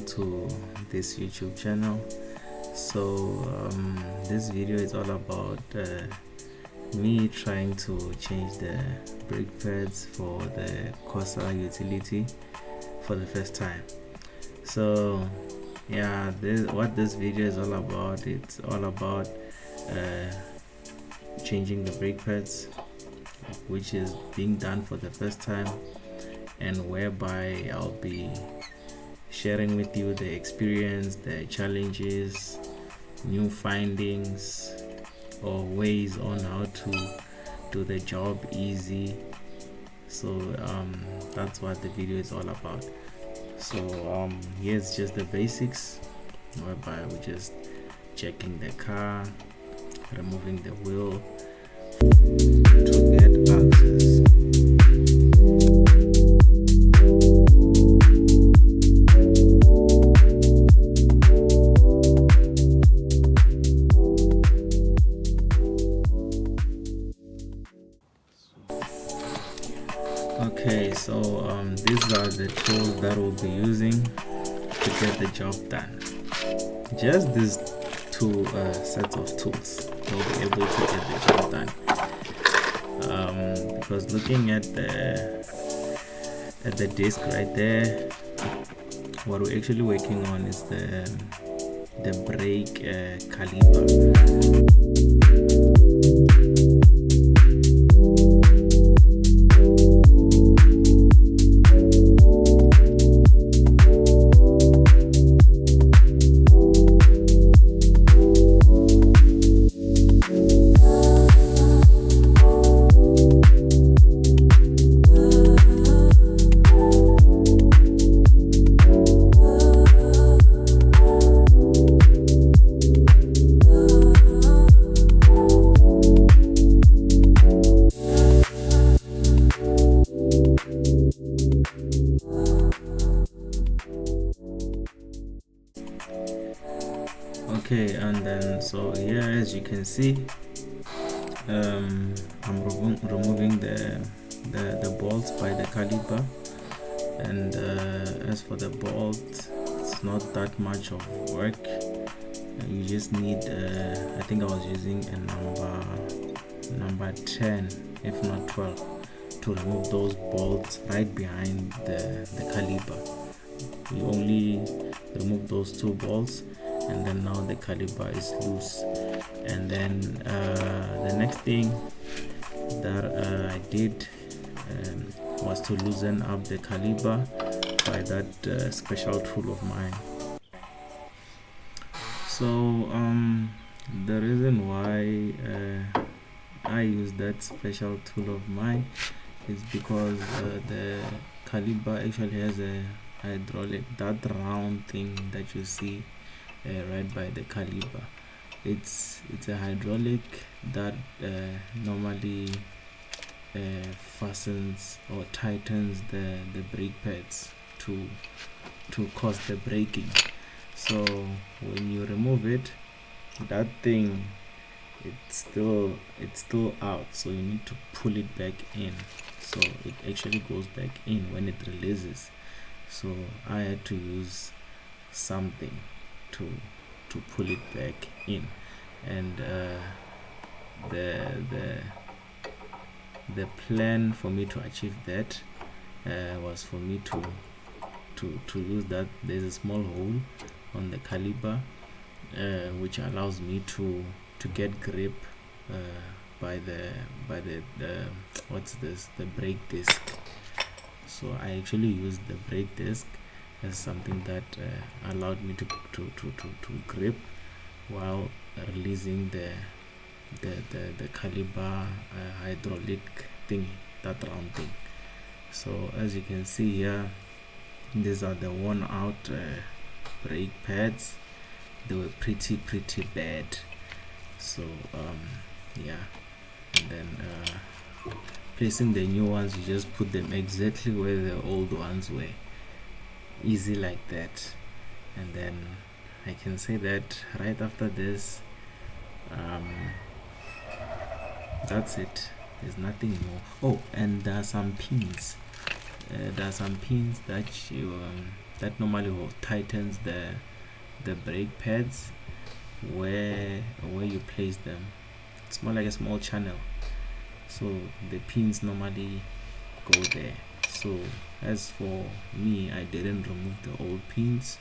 welcome to this YouTube channel. So this video is all about me trying to change the brake pads for the Corsa Utility for the first time. So yeah, what this video is all about, it's all about changing the brake pads, which is being done for the first time, and whereby I'll be sharing with you the experience, the challenges, new findings, or ways on how to do the job easy. So that's what the video is all about. So here's just the basics, whereby we're just checking the car, removing the wheel to get access. Okay, so these are the tools that we'll be using to get the job done. Just these two sets of tools will be able to get the job done. Because looking at the disc right there, what we're actually working on is the brake caliper. Okay, and then so here, as you can see, I'm removing the bolts by the caliper, and as for the bolt, it's not that much of work. You just need I think I was using a number 10, if not 12, to remove those bolts right behind the caliper. You only remove those two bolts, and then now the caliper is loose. And then the next thing that I did was to loosen up the caliper by that special tool of mine. So the reason why I use that special tool of mine is because the caliper actually has a hydraulic, that round thing that you see right by the caliper. It's a hydraulic that normally fastens or tightens the brake pads to cause the braking. So when you remove it, that thing, it's still out, so you need to pull it back in, so it actually goes back in when it releases. So I had to use something to pull it back in, and the plan for me to achieve that was for me to use that. There's a small hole on the caliper which allows me to get grip by the what's this, the brake disc. So I actually used the brake disc as something that allowed me to grip while releasing the caliper hydraulic thing, that round thing. So as you can see here, these are the worn out brake pads. They were pretty bad. So yeah, and then placing the new ones, you just put them exactly where the old ones were, easy like that. And then I can say that right after this, that's it. There's nothing more. Oh, and there are some pins. That that normally tightens the brake pads where you place them. It's more like a small channel, so the pins normally go there. So as for me, I didn't remove the old pins.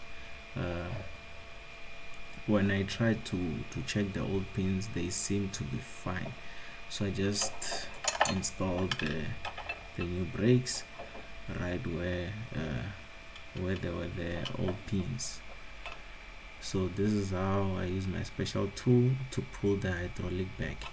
When I tried to check the old pins, they seem to be fine, so I just installed the new brakes right where there were the old pins. So this is how I use my special tool to pull the hydraulic back.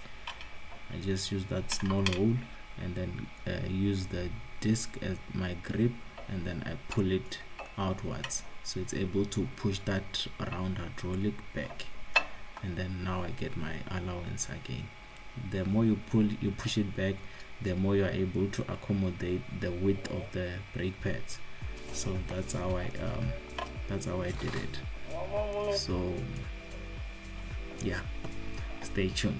I just use that small hole and then use the disc as my grip, and then I pull it outwards, so it's able to push that round hydraulic back, and then now I get my allowance again. The more you push it back, the more you are able to accommodate the width of the brake pads. So that's how I did it. So yeah, stay tuned.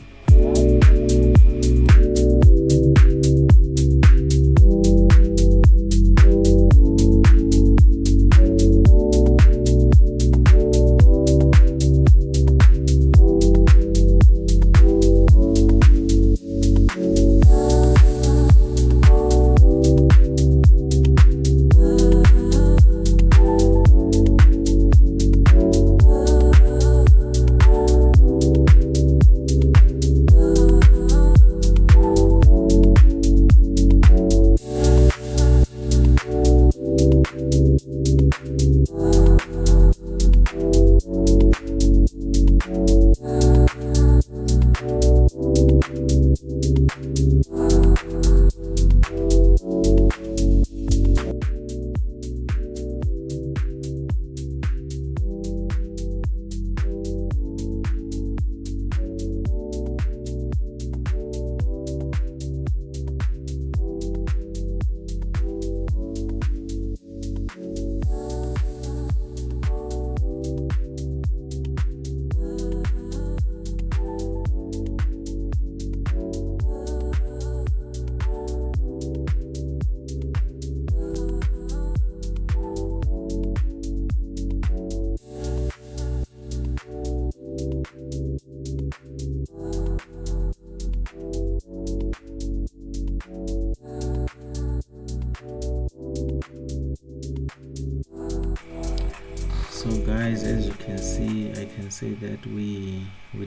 So guys, as you can see, I can say that we're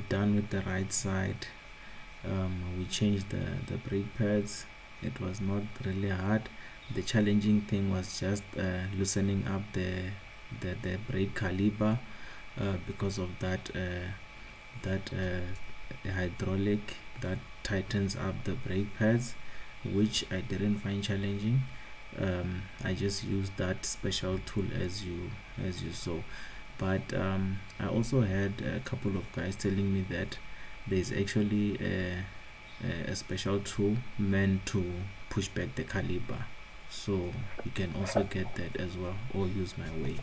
done with the right side. We changed the brake pads. It was not really hard. The challenging thing was just loosening up the brake caliper, because of that hydraulic that tightens up the brake pads, which I didn't find challenging. I just used that special tool as you saw, but I also had a couple of guys telling me that there's actually a special tool meant to push back the caliper, so you can also get that as well, or use my way.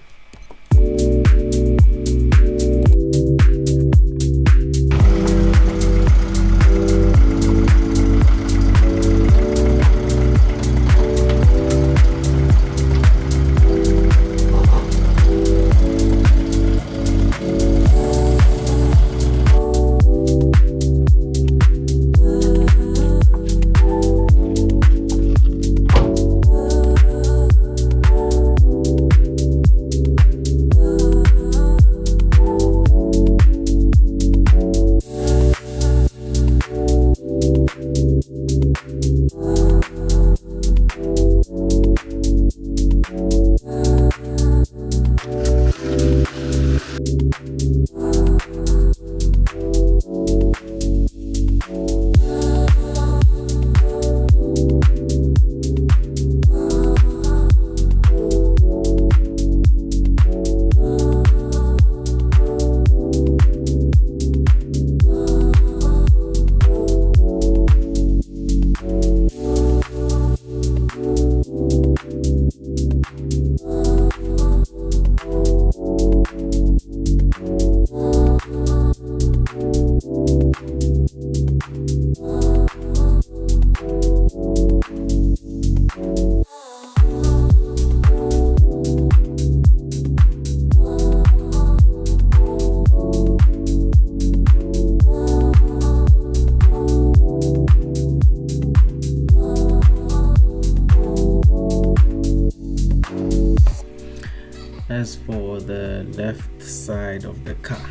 the left side of the car.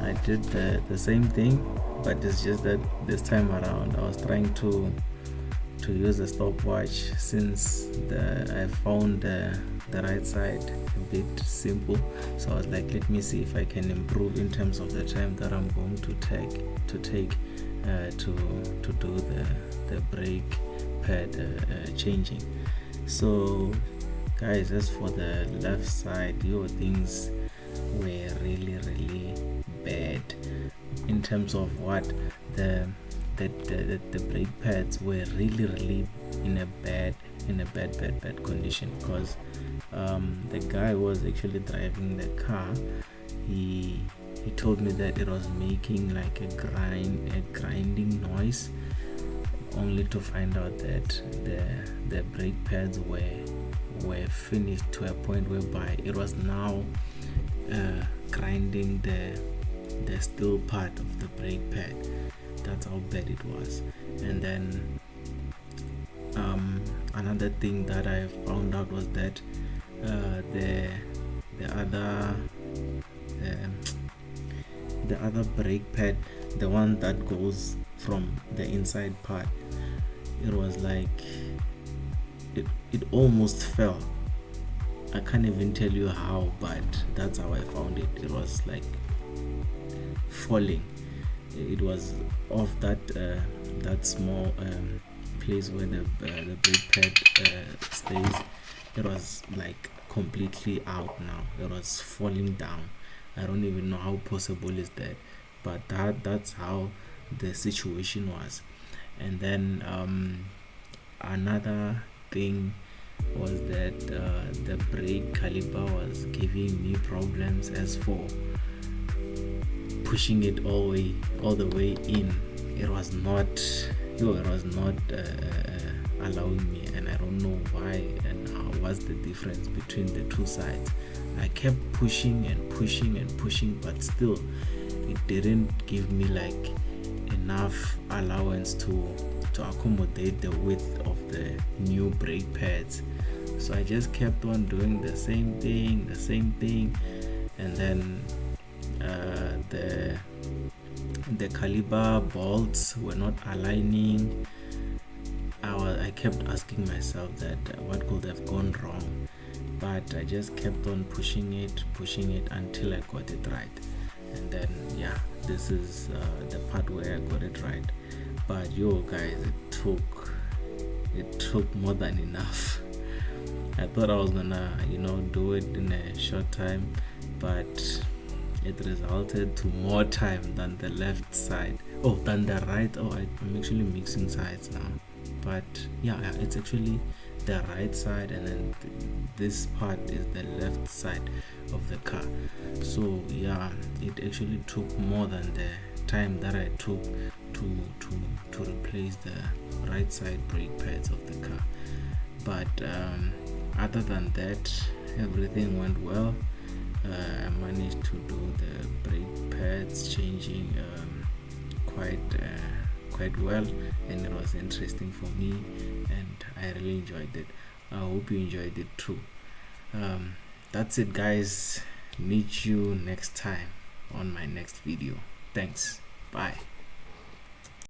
I did the same thing, but it's just that this time around I was trying to use a stopwatch, since I found the right side a bit simple. So I was like, let me see if I can improve in terms of the time that I'm going to take to do the brake pad changing. So guys, as for the left side, your things were really bad in terms of what the brake pads were really in a bad condition, because the guy who was actually driving the car, he told me that it was making like a grinding noise, only to find out that the brake pads were finished to a point whereby it was now grinding the steel part of the brake pad. That's how bad it was. And then another thing that I found out was that the other brake pad, the one that goes from the inside part, it was like it almost fell. I can't even tell you how, but that's how I found it. It was like falling. It was off that small place where the brake pad stays. It was like completely out now. It was falling down. I don't even know how possible is that, but that's how the situation was. And then another thing was that the brake caliper was giving me problems. As for pushing it all the way in, it was not allowing me, and I don't know why and what's the difference between the two sides. I kept pushing and pushing, but still it didn't give me like enough allowance to accommodate the width of the new brake pads. So I just kept on doing the same thing, and then the caliber bolts were not aligning. I kept asking myself that what could have gone wrong, but I just kept on pushing it until I got it right. And then yeah, this is the part where I got it right. But yo guys, it took more than enough. I thought I was gonna do it in a short time, but it resulted to more time than the left side, than the right. I'm actually mixing sides now, but yeah, it's actually the right side, and then this part is the left side of the car. So yeah, it actually took more than the time that I took to replace the right side brake pads of the car. But other than that, everything went well. I managed to do the brake pads changing quite well, and it was interesting for me, and I really enjoyed it. I hope you enjoyed it too. That's it guys, meet you next time on my next video. Thanks, bye.